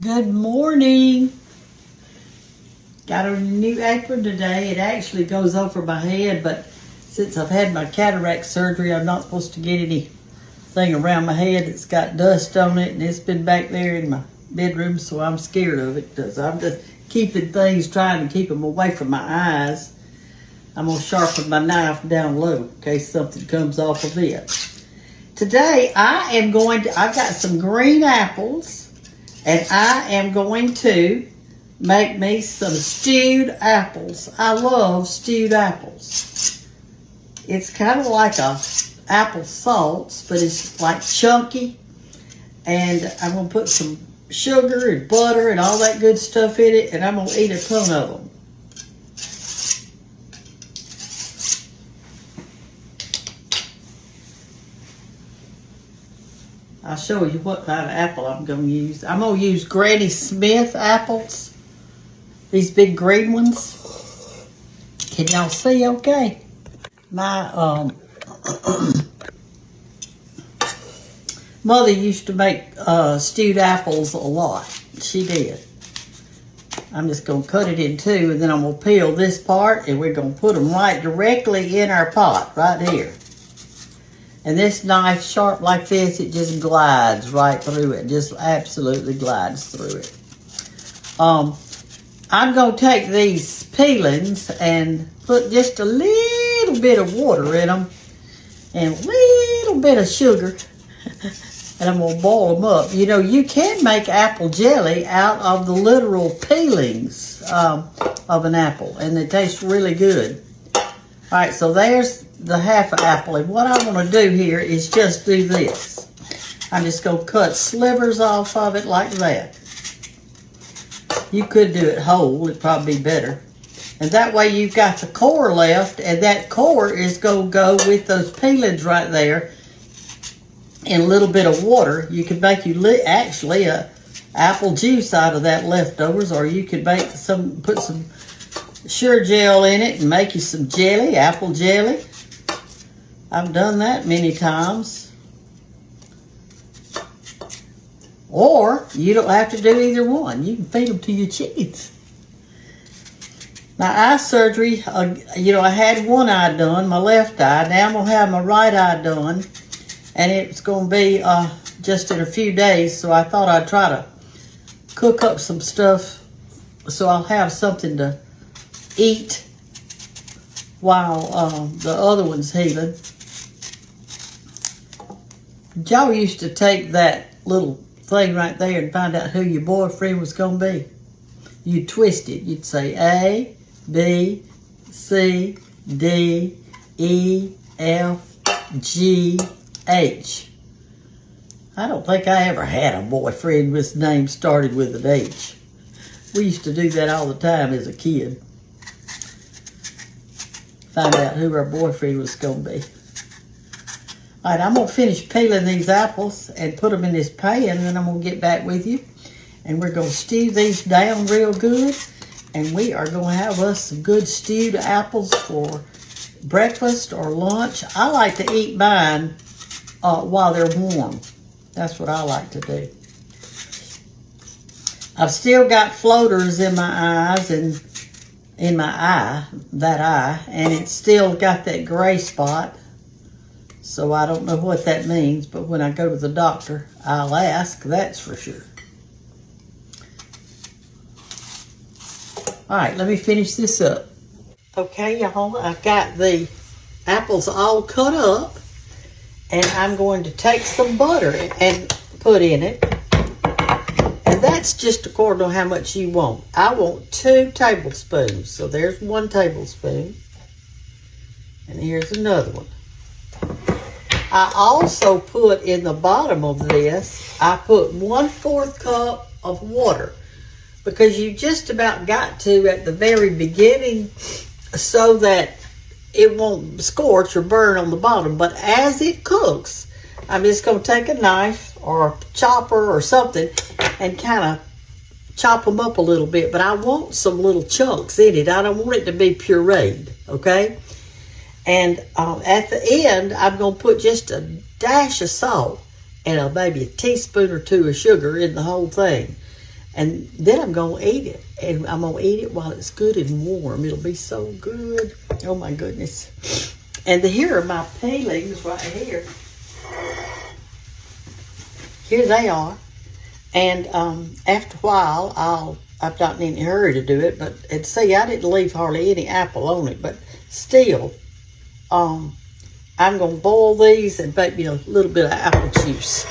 Good morning. Got a new apron today. It actually goes over my head, but since I've had my cataract surgery, I'm not supposed to get anything around my head. It's got dust on it, and it's been back there in my bedroom, so I'm scared of it because I'm just keeping things, trying to keep them away from my eyes. I'm going to sharpen my knife down low in case something comes off of it. Today, I've got some green apples. And I am going to make me some stewed apples. I love stewed apples. It's kind of like a apple salts, but it's like chunky. And I'm going to put some sugar and butter and all that good stuff in it, and I'm going to eat a ton of them. I'll show you what kind of apple I'm going to use. I'm going to use Granny Smith apples. These big green ones. Can y'all see okay? My mother used to make stewed apples a lot. She did. I'm just going to cut it in two, and then I'm going to peel this part, and we're going to put them right directly in our pot, right here. And this knife, sharp like this, it just glides right through it. Just absolutely glides through it. I'm going to take these peelings and put just a little bit of water in them and a little bit of sugar. And I'm going to boil them up. You know, you can make apple jelly out of the literal peelings of an apple. And it tastes really good. All right, so there's the half an apple, and what I'm going to do here is just do this. I'm just going to cut slivers off of it like that. You could do it whole, it'd probably be better. And that way you've got the core left, and that core is going to go with those peelings right there in a little bit of water. You could make actually a apple juice out of that leftovers, or you could make put some Sure gel in it and make you some jelly, apple jelly. I've done that many times. Or you don't have to do either one. You can feed them to your chickens. My eye surgery, I had one eye done, my left eye. Now I'm going to have my right eye done. And it's going to be just in a few days. So I thought I'd try to cook up some stuff so I'll have something to eat while the other one's healing. Y'all used to take that little thing right there and find out who your boyfriend was going to be. You'd twist it. You'd say A, B, C, D, E, F, G, H. I don't think I ever had a boyfriend whose name started with an H. We used to do that all the time as a kid. Find out who our boyfriend was going to be. All right, I'm going to finish peeling these apples and put them in this pan, and then I'm going to get back with you. And we're going to stew these down real good. And we are going to have us some good stewed apples for breakfast or lunch. I like to eat mine while they're warm. That's what I like to do. I've still got floaters in my eyes and in my eye, and it's still got that gray spot. So I don't know what that means, but when I go to the doctor, I'll ask, that's for sure. All right, let me finish this up. Okay, y'all, I've got the apples all cut up, and I'm going to take some butter and put in it. And that's just according to how much you want. I want 2 tablespoons. So there's 1 tablespoon. And here's another one. I also put in the bottom of this, I put 1/4 cup of water. Because you just about got to at the very beginning so that it won't scorch or burn on the bottom. But as it cooks, I'm just going to take a knife or a chopper or something and kind of chop them up a little bit. But I want some little chunks in it. I don't want it to be pureed, okay? And at the end, I'm going to put just a dash of salt and maybe a teaspoon or 2 of sugar in the whole thing. And then I'm going to eat it. And I'm going to eat it while it's good and warm. It'll be so good. Oh, my goodness. And here are my peelings right here. Here they are. And after a while, I'm not in a hurry to do it. And see, I didn't leave hardly any apple on it. But still, I'm going to boil these and make me a little bit of apple juice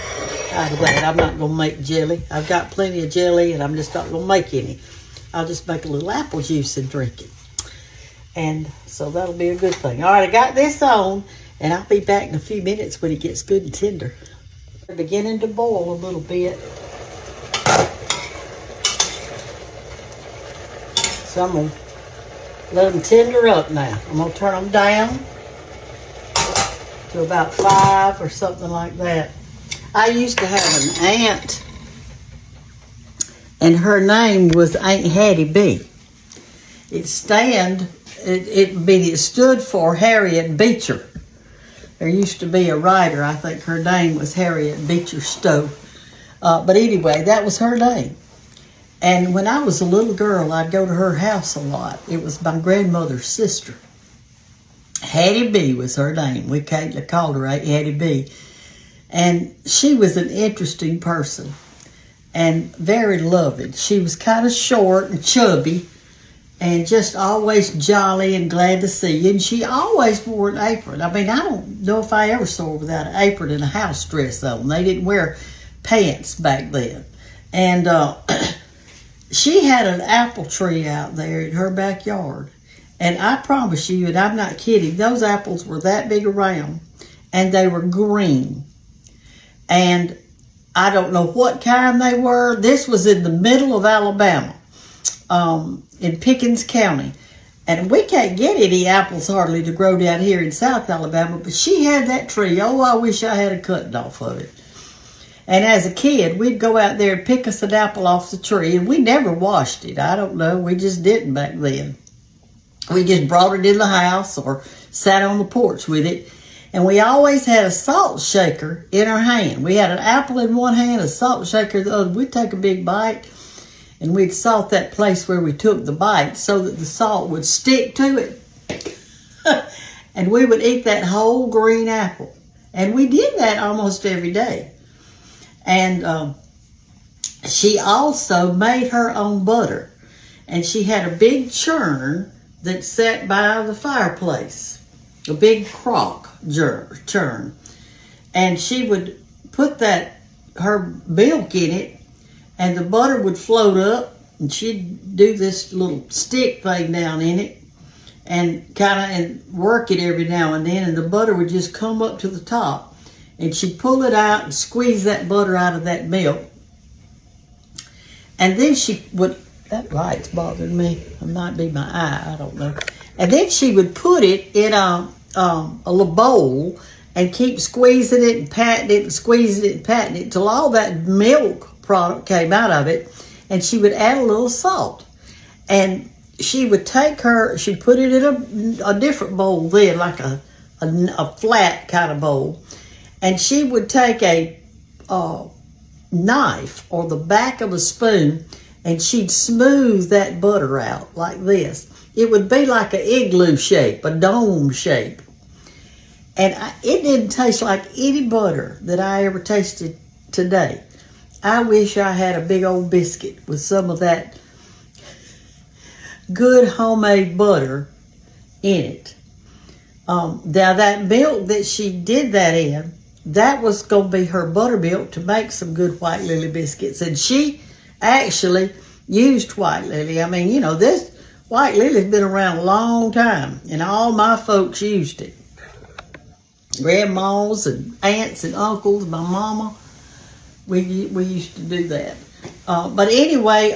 out of that. I'm not going to make jelly. I've got plenty of jelly, and I'm just not going to make any. I'll just make a little apple juice and drink it. And so that'll be a good thing. All right, I got this on, and I'll be back in a few minutes when it gets good and tender. They're beginning to boil a little bit. So I'm going to let them tender up now. I'm going to turn them down to about 5 or something like that. I used to have an aunt, and her name was Aunt Hattie B. It stood for Harriet Beecher. There used to be a writer, I think her name was Harriet Beecher Stowe. But anyway, that was her name. And when I was a little girl, I'd go to her house a lot. It was my grandmother's sister. Hattie B was her name. We called her Hattie B. And she was an interesting person and very loving. She was kind of short and chubby and just always jolly and glad to see you. And she always wore an apron. I mean, I don't know if I ever saw her without an apron and a house dress on. They didn't wear pants back then. And she had an apple tree out there in her backyard. And I promise you, and I'm not kidding, those apples were that big around, and they were green. And I don't know what kind they were. This was in the middle of Alabama, in Pickens County. And we can't get any apples hardly to grow down here in South Alabama, but she had that tree. Oh, I wish I had a cutting off of it. And as a kid, we'd go out there and pick us an apple off the tree, and we never washed it. I don't know. We just didn't back then. We just brought it in the house or sat on the porch with it. And we always had a salt shaker in our hand. We had an apple in one hand, a salt shaker in the other. We'd take a big bite, and we'd salt that place where we took the bite so that the salt would stick to it. And we would eat that whole green apple. And we did that almost every day. And she also made her own butter. And she had a big churn that sat by the fireplace. A big crock churn. And she would put her milk in it, and the butter would float up, and she'd do this little stick thing down in it and work it every now and then, and the butter would just come up to the top, and she'd pull it out and squeeze that butter out of that milk. And then she would, that light's bothering me. It might be my eye, I don't know. And then she would put it in a little bowl and keep squeezing it and patting it and squeezing it and patting it till all that milk product came out of it. And she would add a little salt. And she would she'd put it in a different bowl then, like a flat kind of bowl. And she would take a knife or the back of a spoon, and she'd smooth that butter out like this. It would be like an igloo shape, a dome shape. And it didn't taste like any butter that I ever tasted today. I wish I had a big old biscuit with some of that good homemade butter in it. Now that milk that she did that in, that was going to be her buttermilk to make some good White Lily biscuits. And she actually used White Lily. I mean, this White Lily's been around a long time, and all my folks used it. Grandmas and aunts and uncles, my mama, we used to do that. But anyway,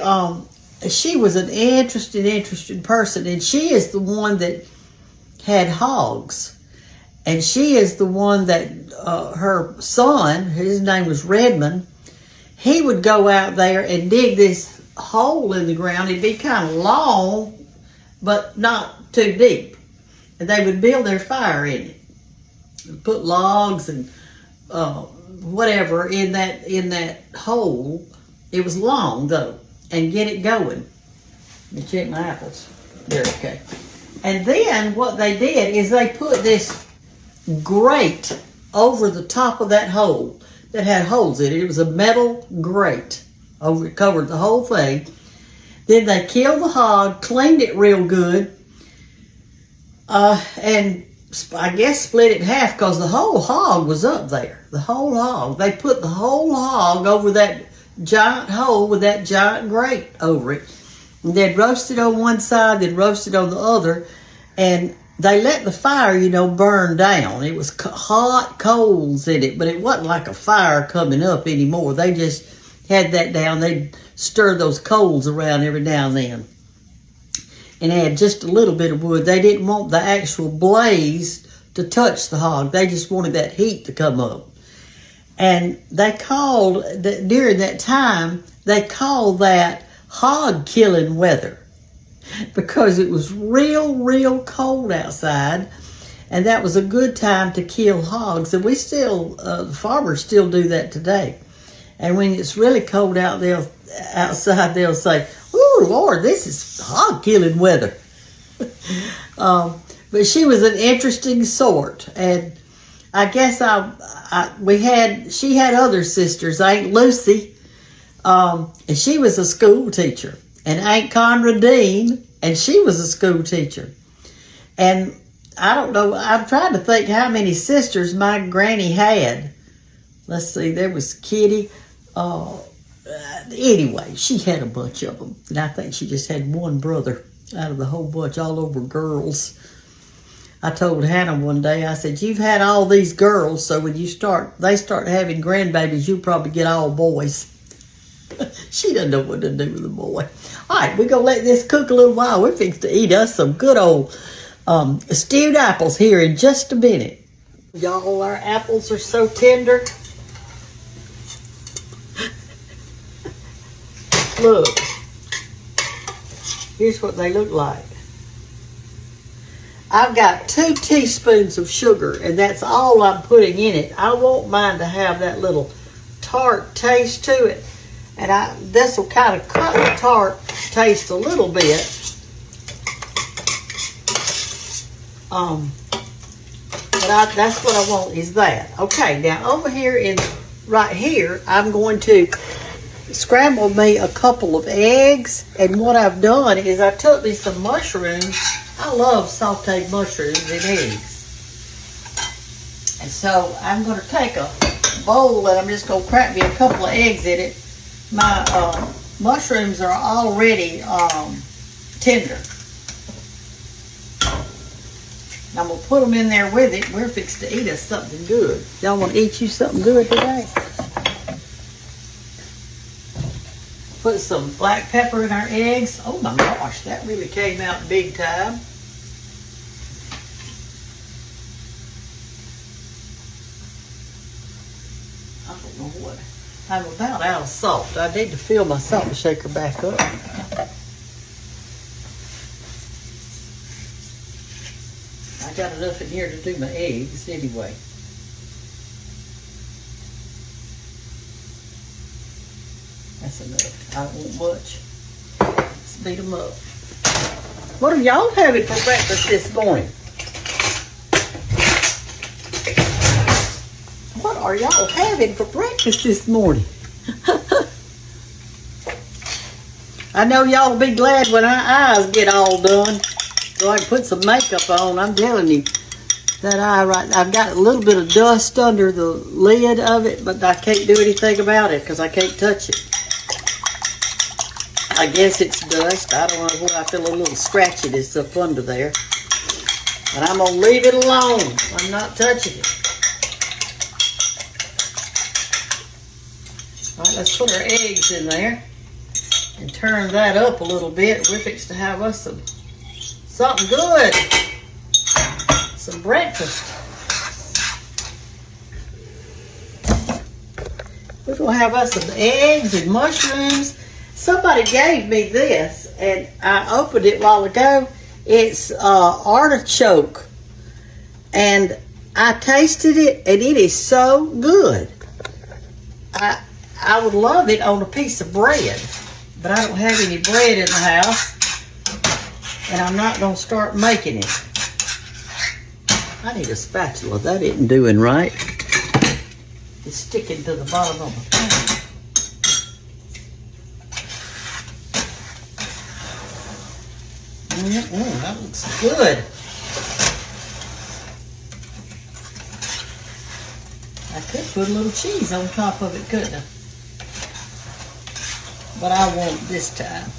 she was an interesting person, and she is the one that had hogs. And she is the one that her son, his name was Redmond, he would go out there and dig this hole in the ground. It'd be kind of long, but not too deep. And they would build their fire in it. Put logs and whatever in that hole. It was long though. and get it going. Let me check my apples. They're okay. And then what they did is they put this grate over the top of that hole that had holes in it. It was a metal grate. It covered the whole thing. Then they killed the hog, cleaned it real good, and I guess split it in half because the whole hog was up there. The whole hog. They put the whole hog over that giant hole with that giant grate over it. And they'd roast it on one side, they'd roast it on the other, and they let the fire, burn down. It was hot coals in it, but it wasn't like a fire coming up anymore. They just had that down. They'd stir those coals around every now and then and add just a little bit of wood. They didn't want the actual blaze to touch the hog. They just wanted that heat to come up. And they called, during that time, they called that hog killing weather because it was real cold outside, and that was a good time to kill hogs. And we still, the farmers still do that today. And when it's really cold out there outside, they'll say, "Oh Lord, this is hog killing weather." But she was an interesting sort, and I guess she had other sisters, Aunt Lucy. And she was a school teacher, and Aunt Conradine, and she was a school teacher. And I don't know, I'm trying to think how many sisters my granny had. Let's see, there was Kitty. Anyway, she had a bunch of them, and I think she just had one brother out of the whole bunch, all over girls. I told Hannah one day, I said, "You've had all these girls, so when they start having grandbabies, you'll probably get all boys." She doesn't know what to do with a boy. All right, we're going to let this cook a little while. We're fixing to eat us some good old stewed apples here in just a minute. Y'all, our apples are so tender. Look. Here's what they look like. I've got 2 teaspoons of sugar, and that's all I'm putting in it. I want mine to have that little tart taste to it. And this will kind of cut the tart taste a little bit. But that's what I want is that. Okay, now over here right here, I'm going to scramble me a couple of eggs. And what I've done is I took me some mushrooms. I love sauteed mushrooms and eggs. And so I'm going to take a bowl and I'm just going to crack me a couple of eggs in it. My mushrooms are already tender. And I'm going to put them in there with it. We're fixing to eat us something good. Y'all want to eat you something good today? Put some black pepper in our eggs. Oh my gosh, that really came out big time. I don't know what. I'm about out of salt. I need to fill my salt shaker back up. I got enough in here to do my eggs anyway. That's enough. I don't want much. Let's beat them up. What are y'all having for breakfast this morning? What are y'all having for breakfast this morning? I know y'all will be glad when our eyes get all done, so I can put some makeup on. I'm telling you, that eye I've got a little bit of dust under the lid of it, but I can't do anything about it because I can't touch it. I guess it's dust. I don't know what. I feel a little scratchiness up under there. But I'm going to leave it alone. I'm not touching it. All right, let's put our eggs in there and turn that up a little bit. We're fixing to have us something good. Some breakfast. We're going to have us some eggs and mushrooms. Somebody gave me this, and I opened it a while ago. It's artichoke, and I tasted it, and it is so good. I would love it on a piece of bread. but I don't have any bread in the house, and I'm not going to start making it. I need a spatula. That isn't doing right. It's sticking to the bottom of my pan. That looks good. I could put a little cheese on top of it, couldn't I? But I won't this time.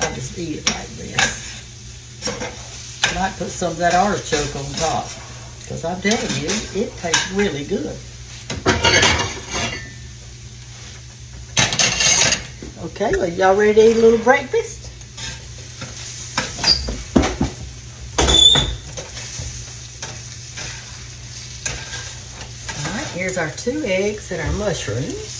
I'll just eat it like this. I might put some of that artichoke on top, because I'm telling you, it tastes really good. Okay, well, y'all ready to eat a little breakfast? All right, here's our 2 eggs and our mushrooms.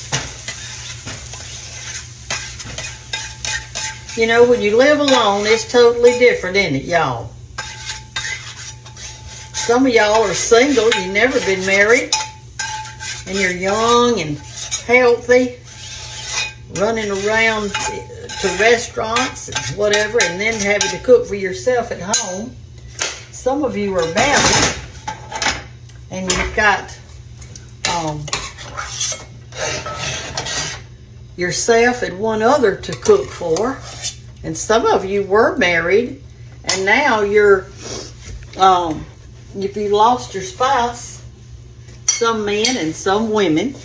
You know, when you live alone, it's totally different, isn't it, y'all? Some of y'all are single, you've never been married, and you're young and healthy, running around to restaurants and whatever, and then having to cook for yourself at home. Some of you are married, and you've got yourself and one other to cook for. And some of you were married, and now you're, if you lost your spouse, some men and some women,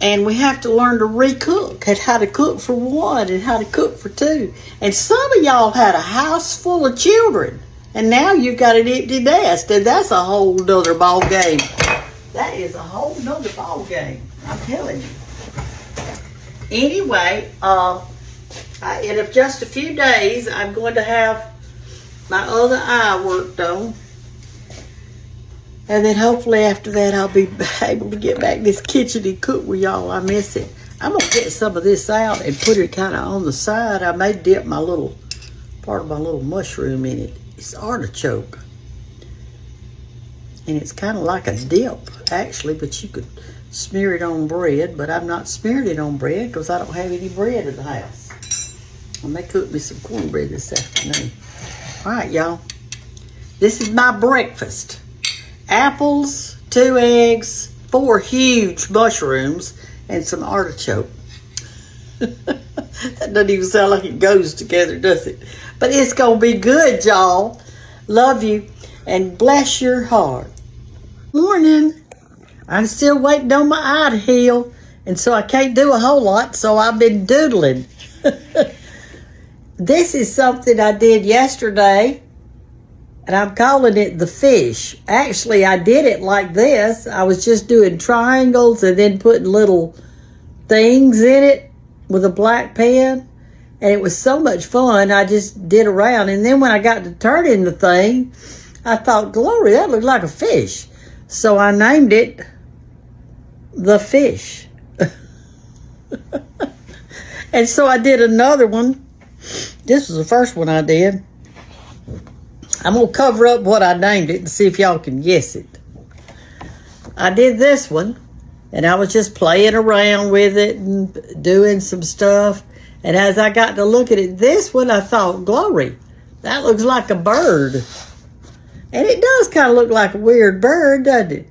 and we have to learn to recook, and how to cook for one and how to cook for two. And some of y'all had a house full of children, and now you've got an empty nest, and that's a whole nother ball game. That is a whole nother ball game, I'm telling you. Anyway, in just a few days, I'm going to have my other eye worked on. And then hopefully after that, I'll be able to get back in this kitchen and cook with y'all. I miss it. I'm going to get some of this out and put it kind of on the side. I may dip my little, part of my little mushroom in it. It's artichoke. And it's kind of like a dip, actually, but you could smear it on bread. But I'm not smearing it on bread because I don't have any bread in the house. I may cook me some cornbread this afternoon. All right, y'all. This is my breakfast. Apples, 2 eggs, 4 huge mushrooms, and some artichoke. That doesn't even sound like it goes together, does it? But it's going to be good, y'all. Love you, and bless your heart. Morning. I'm still waiting on my eye to heal, and so I can't do a whole lot, so I've been doodling. This is something I did yesterday, and I'm calling it the fish. Actually, I did it like this. I was just doing triangles and then putting little things in it with a black pen, and it was so much fun. I just did around, and then when I got to turning the thing, I thought, glory, that looked like a fish. So I named it the fish. And so I did another one. This was the first one I did. I'm going to cover up what I named it and see if y'all can guess it. I did this one, and I was just playing around with it and doing some stuff. And as I got to look at it, this one, I thought, glory, that looks like a bird. And it does kind of look like a weird bird, doesn't it?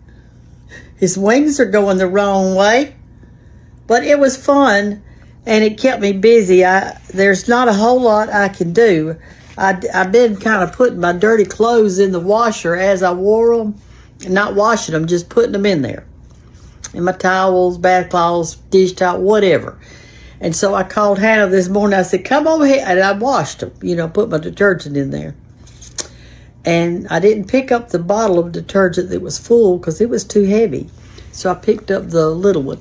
His wings are going the wrong way. But it was fun, and it kept me busy. There's not a whole lot I can do. I've been kind of putting my dirty clothes in the washer as I wore them. Not washing them, just putting them in there. And my towels, bath cloths, dish towel, whatever. And so I called Hannah this morning. I said, come over here. And I washed them, put my detergent in there. And I didn't pick up the bottle of detergent that was full because it was too heavy. So I picked up the little one.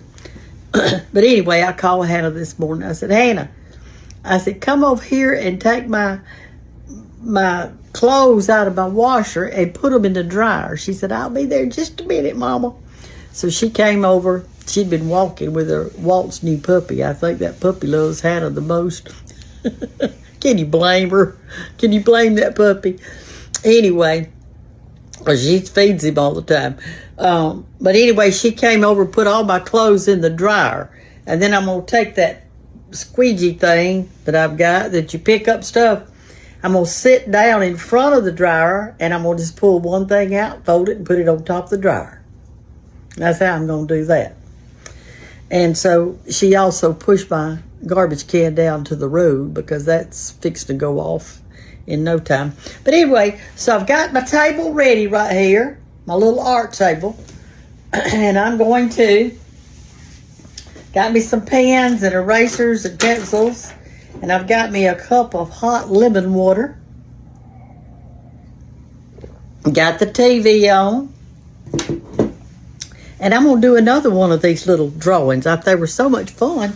But anyway, I called Hannah this morning. I said, Hannah, come over here and take my clothes out of my washer and put them in the dryer. She said, I'll be there in just a minute, Mama. So she came over. She'd been walking with her Walt's new puppy. I think that puppy loves Hannah the most. Can you blame her? Can you blame that puppy? Anyway, she feeds him all the time. But anyway, she came over, put all my clothes in the dryer. And then I'm going to take that squeegee thing that I've got that you pick up stuff. I'm going to sit down in front of the dryer, and I'm going to just pull one thing out, fold it, and put it on top of the dryer. That's how I'm going to do that. And so she also pushed my garbage can down to the road because that's fixed to go off in no time. But anyway, so I've got my table ready right here, my little art table. And I'm going to, got me some pens and erasers and pencils. And I've got me a cup of hot lemon water. Got the TV on. And I'm going to do another one of these little drawings. They were so much fun.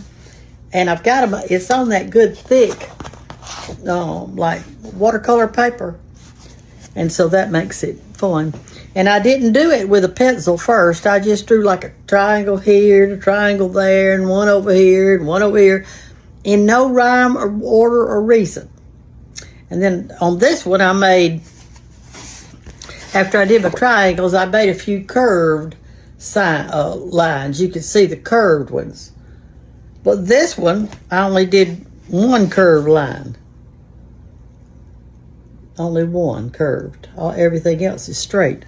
And I've got them, it's on that good thick, like watercolor paper. And so that makes it fun. And I didn't do it with a pencil first. I just drew like a triangle here, and a triangle there, and one over here, and one over here, in no rhyme or order or reason. And then on this one, I made, after I did my triangles, I made a few curved lines. You can see the curved ones. But this one, I only did one curved line. Only one curved. Everything else is straight.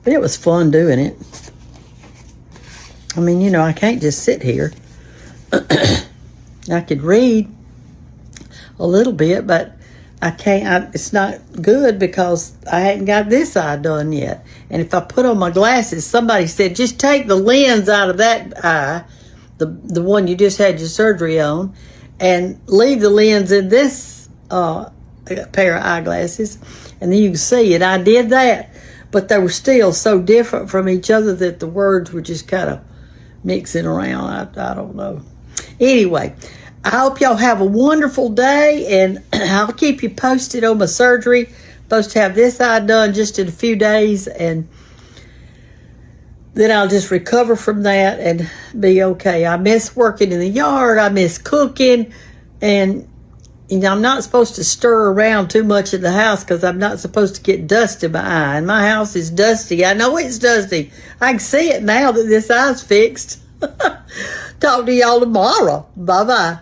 But it was fun doing it. I mean, you know, I can't just sit here. I could read a little bit, but I can't. It's not good because I hadn't got this eye done yet. And if I put on my glasses, somebody said, just take the lens out of that eye, the one you just had your surgery on, and leave the lens in this pair of eyeglasses, and then you can see it. I did that, but they were still so different from each other that the words were just kind of mixing around. I don't know. Anyway, I hope y'all have a wonderful day, and I'll keep you posted on my surgery. Supposed to have this eye done just in a few days, and then I'll just recover from that and be okay. I miss working in the yard. I miss cooking, and you know, I'm not supposed to stir around too much in the house because I'm not supposed to get dust in my eye. And my house is dusty. I know it's dusty. I can see it now that this eye's fixed. Talk to y'all tomorrow. Bye-bye.